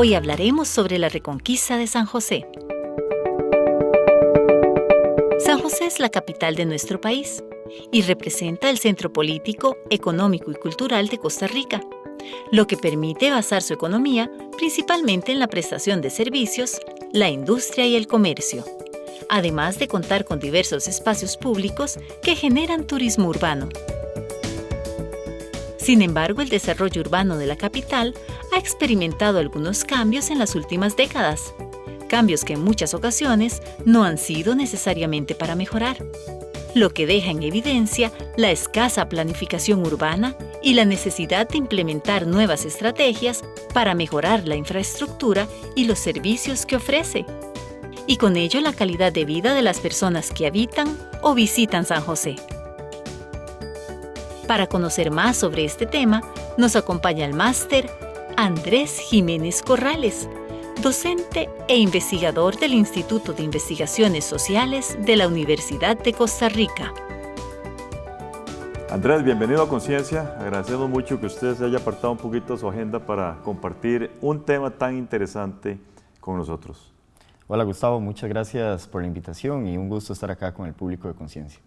Hoy hablaremos sobre la Reconquista de San José. San José es la capital de nuestro país y representa el centro político, económico y cultural de Costa Rica, lo que permite basar su economía principalmente en la prestación de servicios, la industria y el comercio, además de contar con diversos espacios públicos que generan turismo urbano. Sin embargo, el desarrollo urbano de la capital ha experimentado algunos cambios en las últimas décadas, cambios que en muchas ocasiones no han sido necesariamente para mejorar, lo que deja en evidencia la escasa planificación urbana y la necesidad de implementar nuevas estrategias para mejorar la infraestructura y los servicios que ofrece, y con ello la calidad de vida de las personas que habitan o visitan San José. Para conocer más sobre este tema, nos acompaña el máster Andrés Jiménez Corrales, docente e investigador del Instituto de Investigaciones Sociales de la Universidad de Costa Rica. Andrés, bienvenido a Conciencia. Agradecemos mucho que usted se haya apartado un poquito de su agenda para compartir un tema tan interesante con nosotros. Hola Gustavo, muchas gracias por la invitación y un gusto estar acá con el público de Conciencia.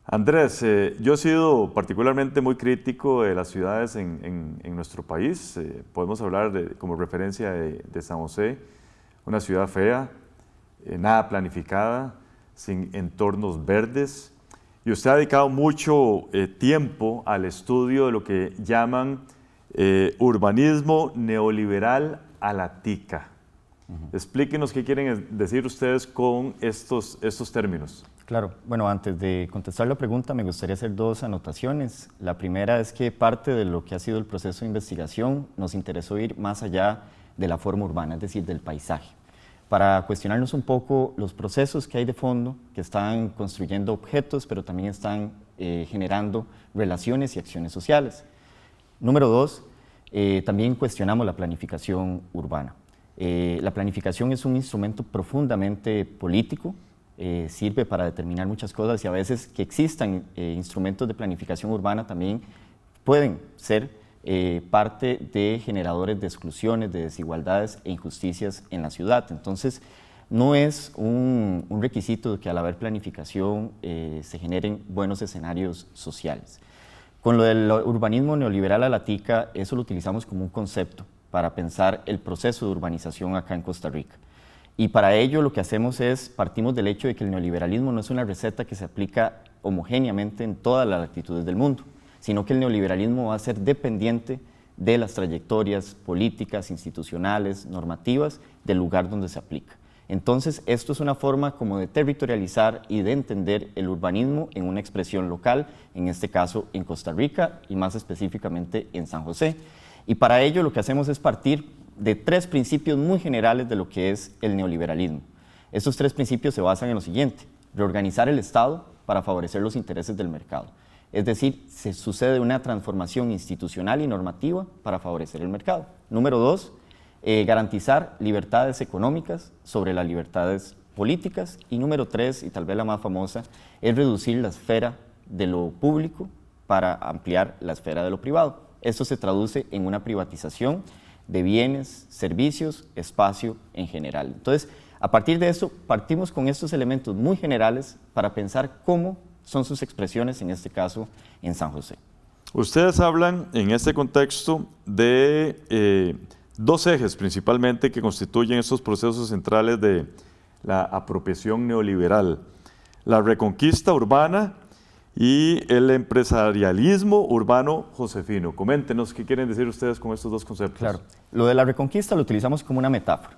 Andrés, yo he sido particularmente muy crítico de las ciudades en nuestro país. Podemos hablar como referencia de San José, una ciudad fea, nada planificada, sin entornos verdes. Y usted ha dedicado mucho tiempo al estudio de lo que llaman urbanismo neoliberal a la tica. Explíquenos qué quieren decir ustedes con estos términos. Claro, bueno, antes de contestar la pregunta me gustaría hacer dos anotaciones. La primera es que parte de lo que ha sido el proceso de investigación nos interesó ir más allá de la forma urbana, es decir, del paisaje, para cuestionarnos un poco los procesos que hay de fondo, que están construyendo objetos, pero también están generando relaciones y acciones sociales. Número dos, también cuestionamos la planificación urbana. La planificación es un instrumento profundamente político, sirve para determinar muchas cosas y a veces que existan instrumentos de planificación urbana también pueden ser parte de generadores de exclusiones, de desigualdades e injusticias en la ciudad. Entonces, no es un requisito que al haber planificación se generen buenos escenarios sociales. Con lo del urbanismo neoliberal a la tica, eso lo utilizamos como un concepto para pensar el proceso de urbanización acá en Costa Rica. Y para ello lo que hacemos es, partimos del hecho de que el neoliberalismo no es una receta que se aplica homogéneamente en todas las latitudes del mundo, sino que el neoliberalismo va a ser dependiente de las trayectorias políticas, institucionales, normativas del lugar donde se aplica. Entonces, esto es una forma como de territorializar y de entender el urbanismo en una expresión local, en este caso en Costa Rica y más específicamente en San José. Y para ello lo que hacemos es partir de tres principios muy generales de lo que es el neoliberalismo. Estos tres principios se basan en lo siguiente: reorganizar el Estado para favorecer los intereses del mercado. Es decir, se sucede una transformación institucional y normativa para favorecer el mercado. Número dos, garantizar libertades económicas sobre las libertades políticas. Y número tres, y tal vez la más famosa, es reducir la esfera de lo público para ampliar la esfera de lo privado. Esto se traduce en una privatización de bienes, servicios, espacio en general. Entonces, a partir de esto, partimos con estos elementos muy generales para pensar cómo son sus expresiones, en este caso, en San José. Ustedes hablan en este contexto de dos ejes principalmente que constituyen estos procesos centrales de la apropiación neoliberal: la reconquista urbana y el empresarialismo urbano josefino. Coméntenos qué quieren decir ustedes con estos dos conceptos. Claro, lo de la reconquista lo utilizamos como una metáfora.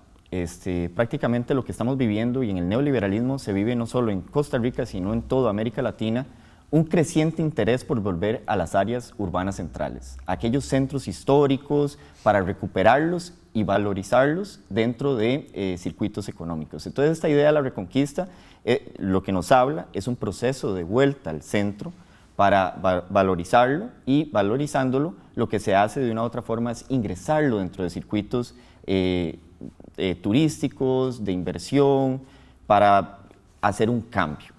Prácticamente lo que estamos viviendo y en el neoliberalismo se vive no solo en Costa Rica, sino en toda América Latina, un creciente interés por volver a las áreas urbanas centrales, aquellos centros históricos para recuperarlos y valorizarlos dentro de circuitos económicos. Entonces, esta idea de la reconquista, lo que nos habla es un proceso de vuelta al centro para valorizarlo, y valorizándolo, lo que se hace de una u otra forma es ingresarlo dentro de circuitos turísticos, de inversión, para hacer un cambio.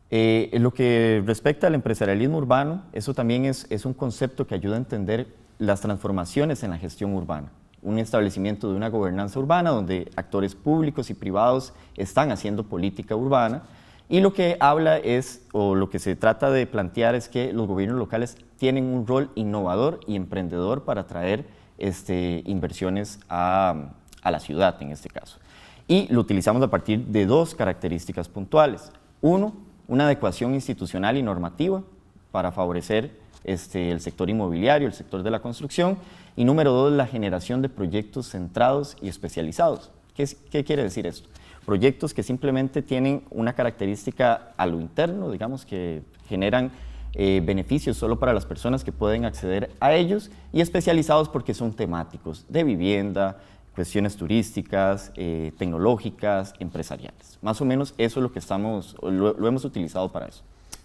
En lo que respecta al empresarialismo urbano, eso también es un concepto que ayuda a entender las transformaciones en la gestión urbana. un establecimiento de una gobernanza urbana donde actores públicos y privados están haciendo política urbana, y lo que habla es, o lo que se trata de plantear es que los gobiernos locales tienen un rol innovador y emprendedor para atraer inversiones a la ciudad en este caso. Y lo utilizamos a partir de dos características puntuales. Uno, una adecuación institucional y normativa para favorecer el sector inmobiliario, el sector de la construcción, y número dos, la generación de proyectos centrados y especializados. ¿Qué quiere decir esto? Proyectos que simplemente tienen una característica a lo interno, digamos, que generan beneficios solo para las personas que pueden acceder a ellos, y especializados porque son temáticos, de vivienda, cuestiones turísticas, tecnológicas, empresariales. Más o menos eso es lo que lo hemos utilizado para eso.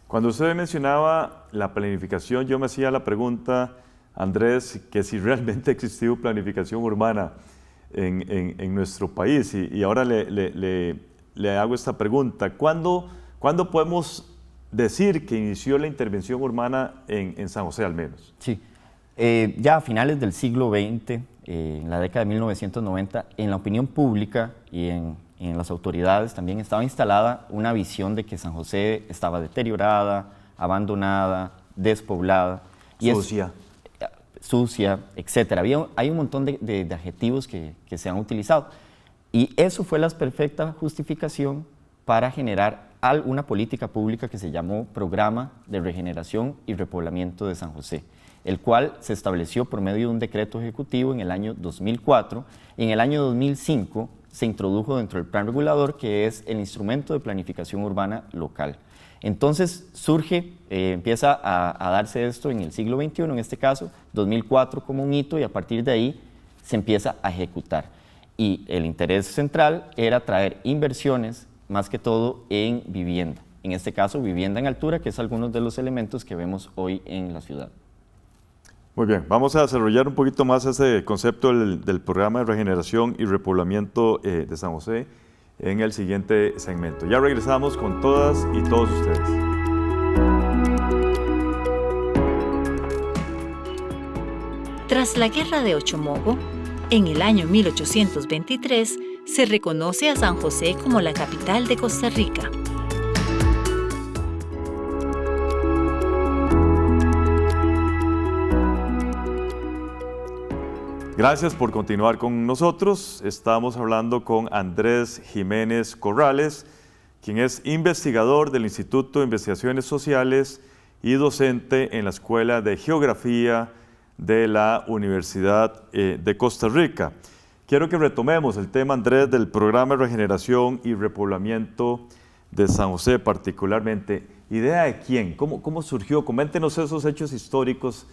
Cuando usted mencionaba la planificación, yo me hacía la pregunta, Andrés, que si realmente ha existido planificación urbana en nuestro país. Y ahora le hago esta pregunta. ¿Cuándo podemos decir que inició la intervención urbana en San José al menos? Sí, ya a finales del siglo XX, en la década de 1990, en la opinión pública y en las autoridades también estaba instalada una visión de que San José estaba deteriorada, abandonada, despoblada. Sucia, etcétera. Hay un montón de adjetivos que se han utilizado. Y eso fue la perfecta justificación para generar una política pública que se llamó Programa de Regeneración y Repoblamiento de San José, el cual se estableció por medio de un decreto ejecutivo en el año 2004. Y en el año 2005 se introdujo dentro del plan regulador, que es el instrumento de planificación urbana local. Entonces surge, empieza a darse esto en el siglo XXI, en este caso, 2004 como un hito, y a partir de ahí se empieza a ejecutar. Y el interés central era traer inversiones, más que todo en vivienda. En este caso, vivienda en altura, que es algunos de los elementos que vemos hoy en la ciudad. Muy bien, vamos a desarrollar un poquito más ese concepto del programa de regeneración y repoblamiento de San José en el siguiente segmento. Ya regresamos con todas y todos ustedes. Tras la Guerra de Ochomogo, en el año 1823, se reconoce a San José como la capital de Costa Rica. Gracias por continuar con nosotros. Estamos hablando con Andrés Jiménez Corrales, quien es investigador del Instituto de Investigaciones Sociales y docente en la Escuela de Geografía de la Universidad de Costa Rica. Quiero que retomemos el tema, Andrés, del programa de regeneración y repoblamiento de San José particularmente. ¿Idea de quién? ¿Cómo surgió? Coméntenos esos hechos históricos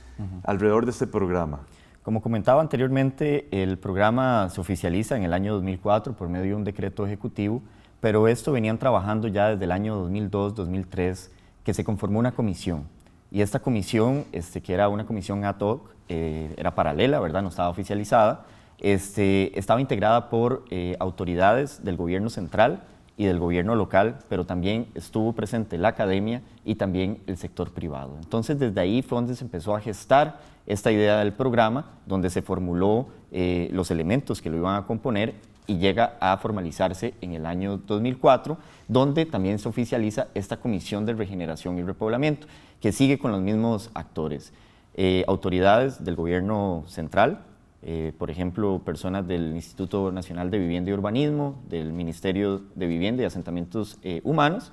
alrededor de este programa. Como comentaba anteriormente, el programa se oficializa en el año 2004 por medio de un decreto ejecutivo, pero esto venían trabajando ya desde el año 2002-2003, que se conformó una comisión. Y esta comisión, que era una comisión ad hoc, era paralela, ¿verdad? No estaba oficializada, estaba integrada por autoridades del gobierno central y del gobierno local, pero también estuvo presente la academia y también el sector privado. Entonces, desde ahí fue donde se empezó a gestar esta idea del programa, donde se formuló los elementos que lo iban a componer, y llega a formalizarse en el año 2004, donde también se oficializa esta Comisión de Regeneración y Repoblamiento, que sigue con los mismos actores. Autoridades del gobierno central, por ejemplo, personas del Instituto Nacional de Vivienda y Urbanismo, del Ministerio de Vivienda y Asentamientos Humanos,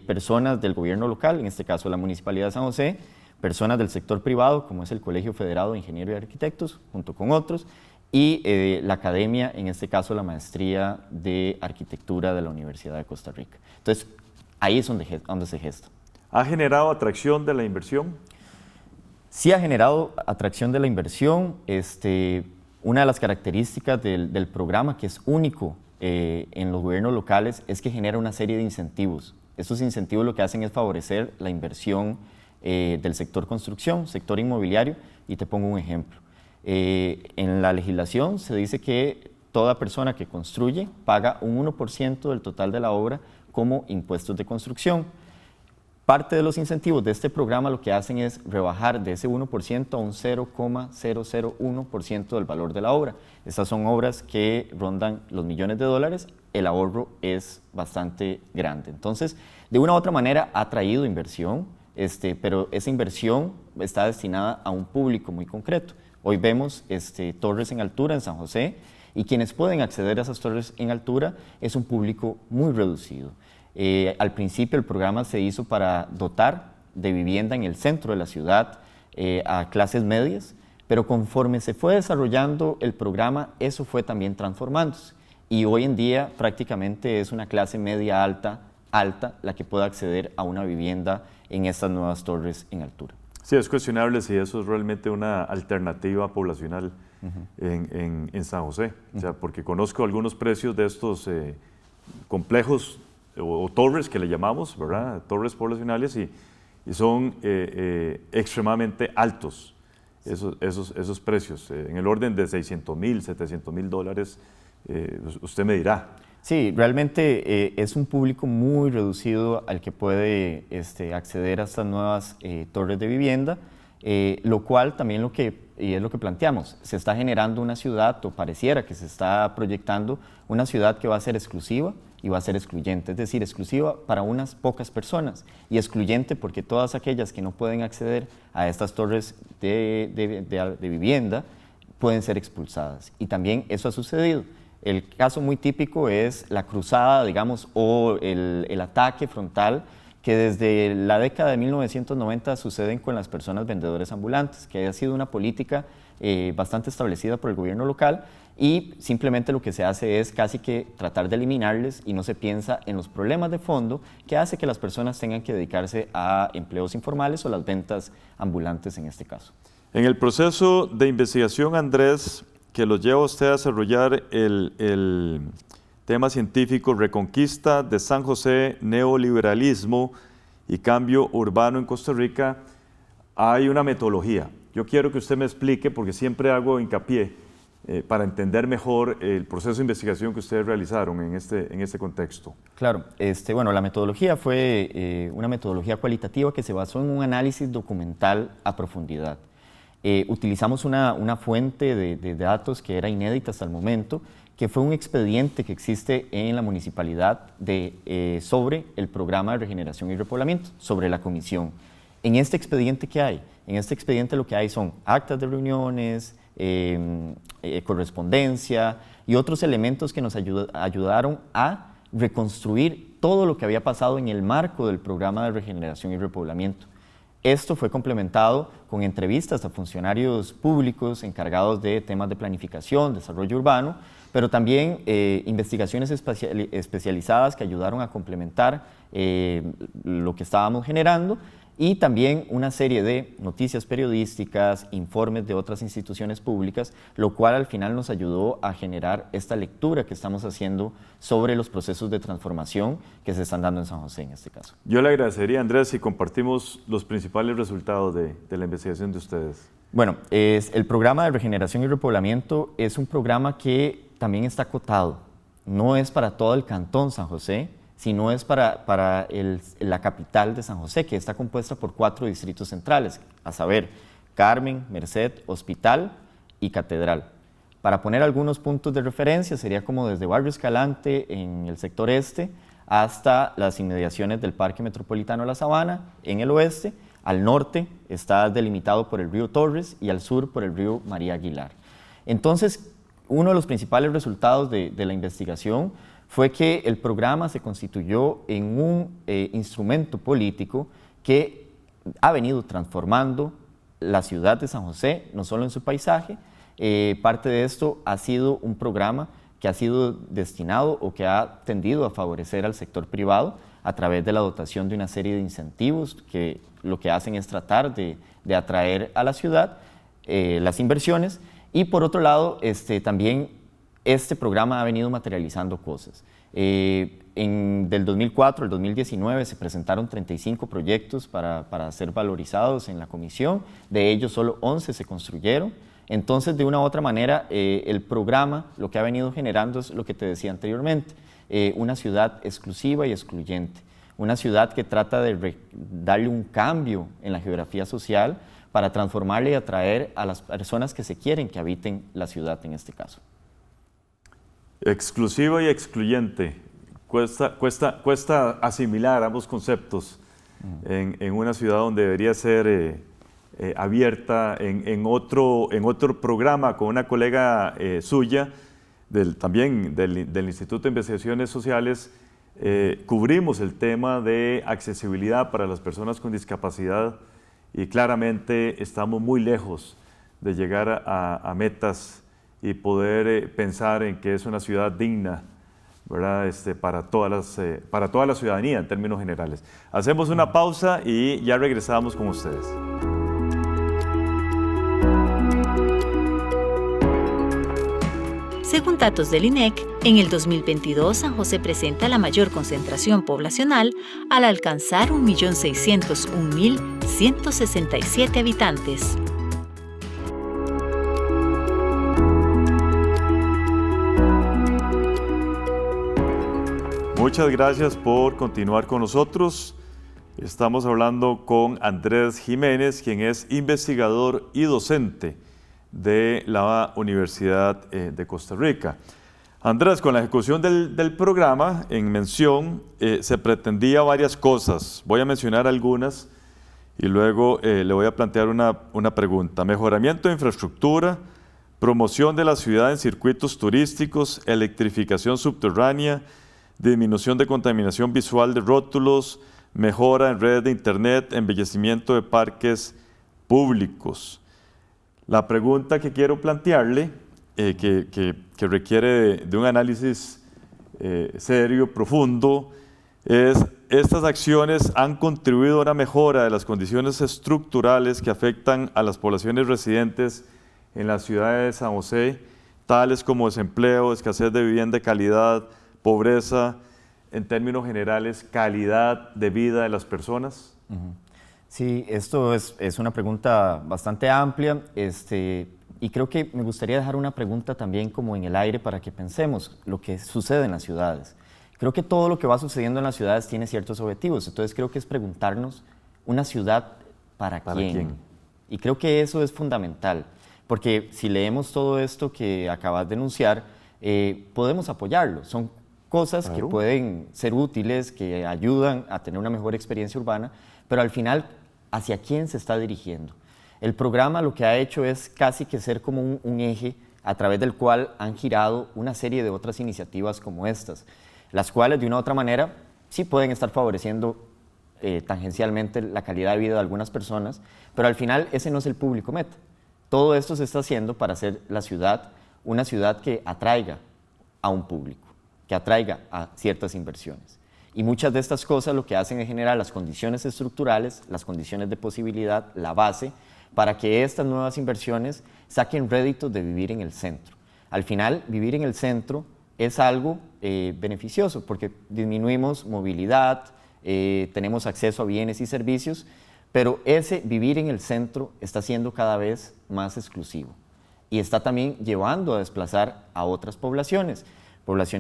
personas del gobierno local, en este caso la Municipalidad de San José, personas del sector privado, como es el Colegio Federado de Ingenieros y Arquitectos, junto con otros, y la academia, en este caso la Maestría de Arquitectura de la Universidad de Costa Rica. Entonces, ahí es donde se gesta. ¿Ha generado atracción de la inversión? Sí ha generado atracción de la inversión. Una de las características del programa, que es único en los gobiernos locales, es que genera una serie de incentivos. Estos incentivos lo que hacen es favorecer la inversión del sector construcción, sector inmobiliario, y te pongo un ejemplo. En la legislación se dice que toda persona que construye paga un 1% del total de la obra como impuestos de construcción. Parte de los incentivos de este programa lo que hacen es rebajar de ese 1% a un 0,001% del valor de la obra. Estas son obras que rondan los millones de dólares, el ahorro es bastante grande. Entonces, de una u otra manera ha traído inversión, pero esa inversión está destinada a un público muy concreto. Hoy vemos torres en altura en San José y quienes pueden acceder a esas torres en altura es un público muy reducido. Al principio el programa se hizo para dotar de vivienda en el centro de la ciudad a clases medias, pero conforme se fue desarrollando el programa, eso fue también transformándose. Y hoy en día prácticamente es una clase media alta la que puede acceder a una vivienda en estas nuevas torres en altura. Sí, es cuestionable si eso es realmente una alternativa poblacional en San José, o sea, porque conozco algunos precios de estos complejos o torres que le llamamos, ¿verdad? Torres poblacionales y son extremadamente altos esos precios, en el orden de $600,000, $700,000, usted me dirá. Sí, realmente es un público muy reducido al que puede acceder a estas nuevas torres de vivienda, lo cual también es lo que planteamos, se está generando una ciudad, o pareciera que se está proyectando una ciudad que va a ser exclusiva y va a ser excluyente, es decir, exclusiva para unas pocas personas y excluyente porque todas aquellas que no pueden acceder a estas torres de vivienda pueden ser expulsadas. Y también eso ha sucedido. El caso muy típico es la cruzada, digamos, o el ataque frontal que desde la década de 1990 suceden con las personas vendedores ambulantes, que ha sido una política bastante establecida por el gobierno local y simplemente lo que se hace es casi que tratar de eliminarles y no se piensa en los problemas de fondo que hace que las personas tengan que dedicarse a empleos informales o las ventas ambulantes en este caso. En el proceso de investigación, Andrés, que los lleva a usted a desarrollar el tema científico Reconquista de San José, Neoliberalismo y Cambio Urbano en Costa Rica, hay una metodología. Yo quiero que usted me explique, porque siempre hago hincapié para entender mejor el proceso de investigación que ustedes realizaron en este contexto. Claro, bueno, la metodología fue una metodología cualitativa que se basó en un análisis documental a profundidad. Utilizamos una fuente de datos que era inédita hasta el momento, que fue un expediente que existe en la municipalidad sobre el programa de regeneración y repoblamiento, sobre la comisión. En este expediente, ¿qué hay? En este expediente lo que hay son actas de reuniones, correspondencia y otros elementos que nos ayudaron a reconstruir todo lo que había pasado en el marco del programa de regeneración y repoblamiento. Esto fue complementado con entrevistas a funcionarios públicos encargados de temas de planificación, desarrollo urbano, pero también investigaciones especializadas que ayudaron a complementar lo que estábamos generando y también una serie de noticias periodísticas, informes de otras instituciones públicas, lo cual al final nos ayudó a generar esta lectura que estamos haciendo sobre los procesos de transformación que se están dando en San José en este caso. Yo le agradecería, Andrés, si compartimos los principales resultados de la investigación de ustedes. Bueno, el programa de regeneración y repoblamiento es un programa que también está acotado, no es para todo el cantón San José, sino es para la capital de San José, que está compuesta por 4 distritos centrales, a saber, Carmen, Merced, Hospital y Catedral. Para poner algunos puntos de referencia, sería como desde Barrio Escalante, en el sector este, hasta las inmediaciones del Parque Metropolitano La Sabana, en el oeste. Al norte está delimitado por el río Torres y al sur por el río María Aguilar. Entonces, uno de los principales resultados de la investigación fue que el programa se constituyó en un instrumento político que ha venido transformando la ciudad de San José, no solo en su paisaje. Parte de esto ha sido un programa que ha sido destinado o que ha tendido a favorecer al sector privado a través de la dotación de una serie de incentivos que lo que hacen es tratar de atraer a la ciudad las inversiones. Y por otro lado, también este programa ha venido materializando cosas. Del 2004 al 2019 se presentaron 35 proyectos para ser valorizados en la comisión, de ellos solo 11 se construyeron. Entonces, de una u otra manera, el programa lo que ha venido generando es lo que te decía anteriormente, una ciudad exclusiva y excluyente, una ciudad que trata de darle un cambio en la geografía social para transformarle y atraer a las personas que se quieren que habiten la ciudad en este caso. Exclusiva y excluyente. Cuesta asimilar ambos conceptos en una ciudad donde debería ser abierta. En otro programa con una colega suya, también del Instituto de Investigaciones Sociales, cubrimos el tema de accesibilidad para las personas con discapacidad y claramente estamos muy lejos de llegar a metas y poder pensar en que es una ciudad digna, ¿verdad? Para toda la ciudadanía en términos generales. Hacemos una pausa y ya regresamos con ustedes. Según datos del INEC, en el 2022 San José presenta la mayor concentración poblacional al alcanzar 1.601.167 habitantes. Muchas gracias por continuar con nosotros. Estamos hablando con Andrés Jiménez, quien es investigador y docente de la Universidad de Costa Rica. Andrés, con la ejecución del programa en mención se pretendía varias cosas. Voy a mencionar algunas y luego le voy a plantear una pregunta. Mejoramiento de infraestructura, promoción de la ciudad en circuitos turísticos, electrificación subterránea, disminución de contaminación visual de rótulos, mejora en redes de internet, embellecimiento de parques públicos. La pregunta que quiero plantearle, que requiere de un análisis serio, profundo, es: ¿estas acciones han contribuido a una mejora de las condiciones estructurales que afectan a las poblaciones residentes en la ciudad de San José, tales como desempleo, escasez de vivienda de calidad, pobreza, en términos generales, calidad de vida de las personas? Sí, esto es una pregunta bastante amplia y creo que me gustaría dejar una pregunta también como en el aire para que pensemos lo que sucede en las ciudades. Creo que todo lo que va sucediendo en las ciudades tiene ciertos objetivos, entonces creo que es preguntarnos, ¿una ciudad para quién? Y creo que eso es fundamental, porque si leemos todo esto que acabas de enunciar, podemos apoyarlo. Son cosas que pueden ser útiles, que ayudan a tener una mejor experiencia urbana, pero al final, ¿hacia quién se está dirigiendo? El programa lo que ha hecho es casi que ser como un eje a través del cual han girado una serie de otras iniciativas como estas, las cuales de una u otra manera sí pueden estar favoreciendo tangencialmente la calidad de vida de algunas personas, pero al final ese no es el público meta. Todo esto se está haciendo para hacer la ciudad una ciudad que atraiga a un público, que atraiga a ciertas inversiones. Y muchas de estas cosas lo que hacen es generar las condiciones estructurales, las condiciones de posibilidad, la base, para que estas nuevas inversiones saquen réditos de vivir en el centro. Al final, vivir en el centro es algo beneficioso, porque disminuimos movilidad, tenemos acceso a bienes y servicios, pero ese vivir en el centro está siendo cada vez más exclusivo y está también llevando a desplazar a otras poblaciones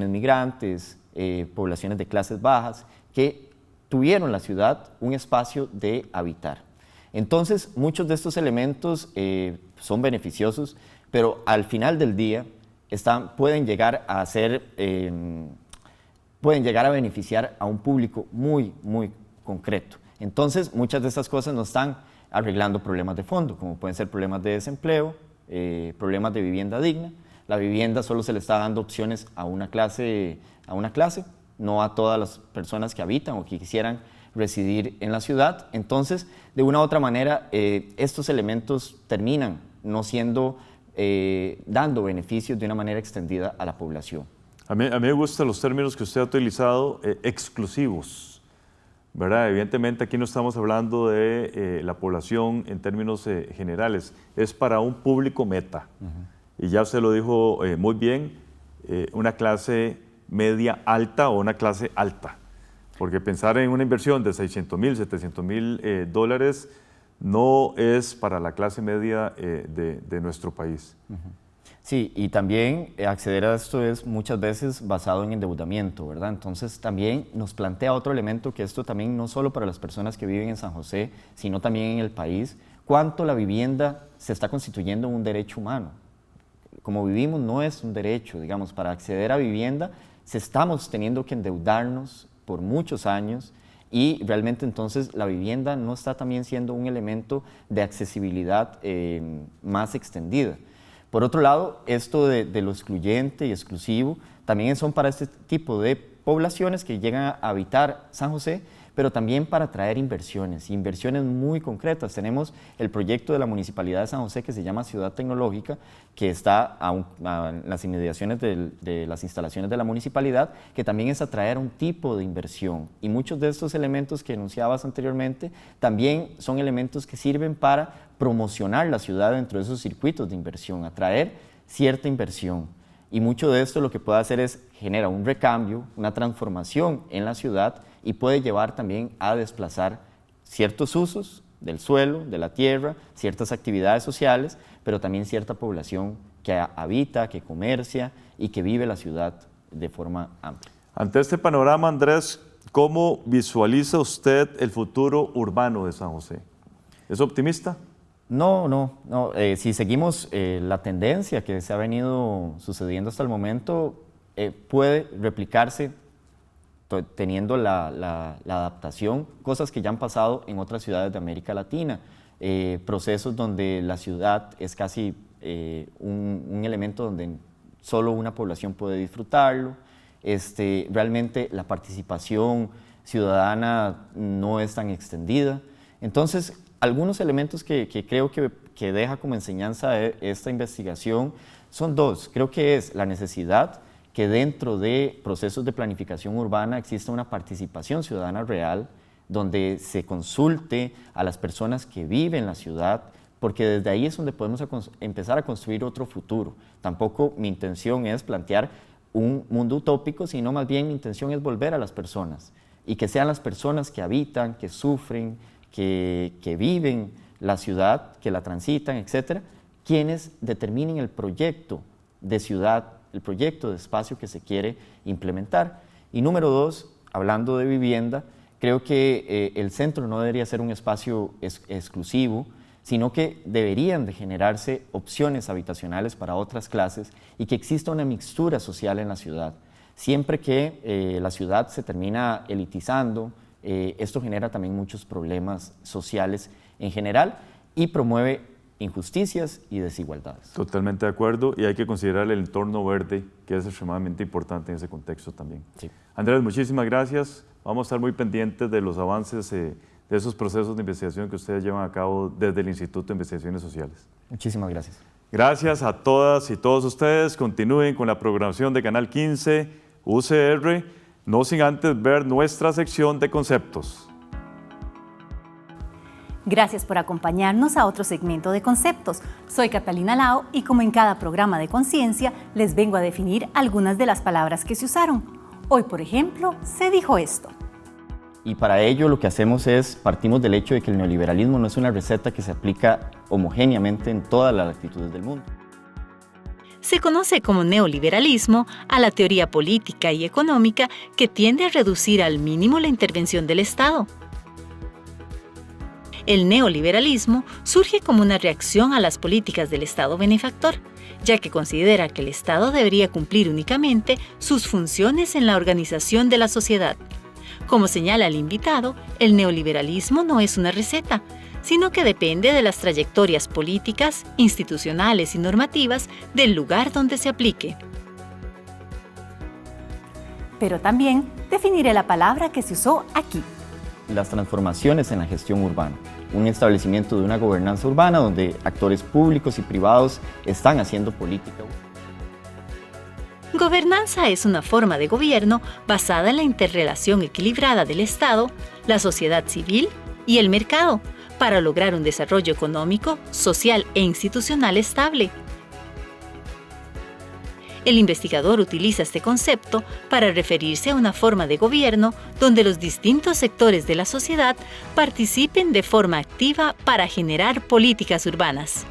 migrantes, poblaciones de clases bajas, que tuvieron la ciudad un espacio de habitar. Entonces, muchos de estos elementos son beneficiosos, pero al final del día pueden llegar a beneficiar a un público muy, muy concreto. Entonces, muchas de estas cosas no están arreglando problemas de fondo, como pueden ser problemas de desempleo, problemas de vivienda digna. La vivienda solo se le está dando opciones a una clase, no a todas las personas que habitan o que quisieran residir en la ciudad. Entonces, de una u otra manera, estos elementos terminan no siendo, dando beneficios de una manera extendida a la población. A mí me gustan los términos que usted ha utilizado, exclusivos, ¿verdad? Evidentemente aquí no estamos hablando de la población en términos generales, es para un público meta. Y ya usted lo dijo muy bien, una clase media alta o una clase alta. Porque pensar en una inversión de $600,000, $700,000 no es para la clase media de nuestro país. Sí, y también acceder a esto es muchas veces basado en endeudamiento, ¿verdad? Entonces también nos plantea otro elemento que esto también no solo para las personas que viven en San José, sino también en el país, cuánto la vivienda se está constituyendo en un derecho humano. Como vivimos no es un derecho, digamos, para acceder a vivienda estamos teniendo que endeudarnos por muchos años y realmente entonces la vivienda no está también siendo un elemento de accesibilidad más extendida. Por otro lado, esto de lo excluyente y exclusivo también son para este tipo de poblaciones que llegan a habitar San José, pero también para traer inversiones muy concretas. Tenemos el proyecto de la Municipalidad de San José que se llama Ciudad Tecnológica, que está en las inmediaciones de las instalaciones de la municipalidad, que también es atraer un tipo de inversión. Y muchos de estos elementos que enunciabas anteriormente también son elementos que sirven para promocionar la ciudad dentro de esos circuitos de inversión, atraer cierta inversión. Y mucho de esto lo que puede hacer es generar un recambio, una transformación en la ciudad y puede llevar también a desplazar ciertos usos del suelo, de la tierra, ciertas actividades sociales, pero también cierta población que habita, que comercia y que vive la ciudad de forma amplia. Ante este panorama, Andrés, ¿cómo visualiza usted el futuro urbano de San José? ¿Es optimista? No. Si seguimos la tendencia que se ha venido sucediendo hasta el momento, puede replicarse teniendo la adaptación, cosas que ya han pasado en otras ciudades de América Latina, procesos donde la ciudad es casi un elemento donde solo una población puede disfrutarlo, realmente la participación ciudadana no es tan extendida. Entonces, algunos elementos que creo que deja como enseñanza esta investigación son dos. Creo que es la necesidad que dentro de procesos de planificación urbana exista una participación ciudadana real, donde se consulte a las personas que viven en la ciudad, porque desde ahí es donde podemos empezar a construir otro futuro. Tampoco mi intención es plantear un mundo utópico, sino más bien mi intención es volver a las personas, y que sean las personas que habitan, que sufren, que viven la ciudad, que la transitan, etcétera, quienes determinen el proyecto de ciudad, el proyecto de espacio que se quiere implementar. Y número dos, hablando de vivienda, creo que el centro no debería ser un espacio exclusivo, sino que deberían de generarse opciones habitacionales para otras clases y que exista una mixtura social en la ciudad. Siempre que la ciudad se termina elitizando, esto genera también muchos problemas sociales en general y promueve injusticias y desigualdades. Totalmente de acuerdo, y hay que considerar el entorno verde, que es extremadamente importante en ese contexto también. Sí. Andrés, muchísimas gracias. Vamos a estar muy pendientes de los avances de esos procesos de investigación que ustedes llevan a cabo desde el Instituto de Investigaciones Sociales. Muchísimas gracias. Gracias a todas y todos ustedes. Continúen con la programación de Canal 15, UCR, no sin antes ver nuestra sección de conceptos. Gracias por acompañarnos a otro segmento de Conceptos. Soy Catalina Lao y como en cada programa de conciencia, les vengo a definir algunas de las palabras que se usaron. Hoy, por ejemplo, se dijo esto. Y para ello lo que hacemos es, partimos del hecho de que el neoliberalismo no es una receta que se aplica homogéneamente en todas las latitudes del mundo. Se conoce como neoliberalismo a la teoría política y económica que tiende a reducir al mínimo la intervención del Estado. El neoliberalismo surge como una reacción a las políticas del Estado benefactor, ya que considera que el Estado debería cumplir únicamente sus funciones en la organización de la sociedad. Como señala el invitado, el neoliberalismo no es una receta, sino que depende de las trayectorias políticas, institucionales y normativas del lugar donde se aplique. Pero también definiré la palabra que se usó aquí. Las transformaciones en la gestión urbana. Un establecimiento de una gobernanza urbana donde actores públicos y privados están haciendo política. Gobernanza es una forma de gobierno basada en la interrelación equilibrada del Estado, la sociedad civil y el mercado para lograr un desarrollo económico, social e institucional estable. El investigador utiliza este concepto para referirse a una forma de gobierno donde los distintos sectores de la sociedad participen de forma activa para generar políticas urbanas.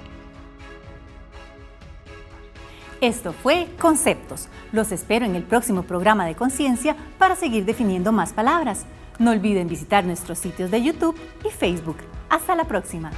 Esto fue Conceptos. Los espero en el próximo programa de Conciencia para seguir definiendo más palabras. No olviden visitar nuestros sitios de YouTube y Facebook. Hasta la próxima.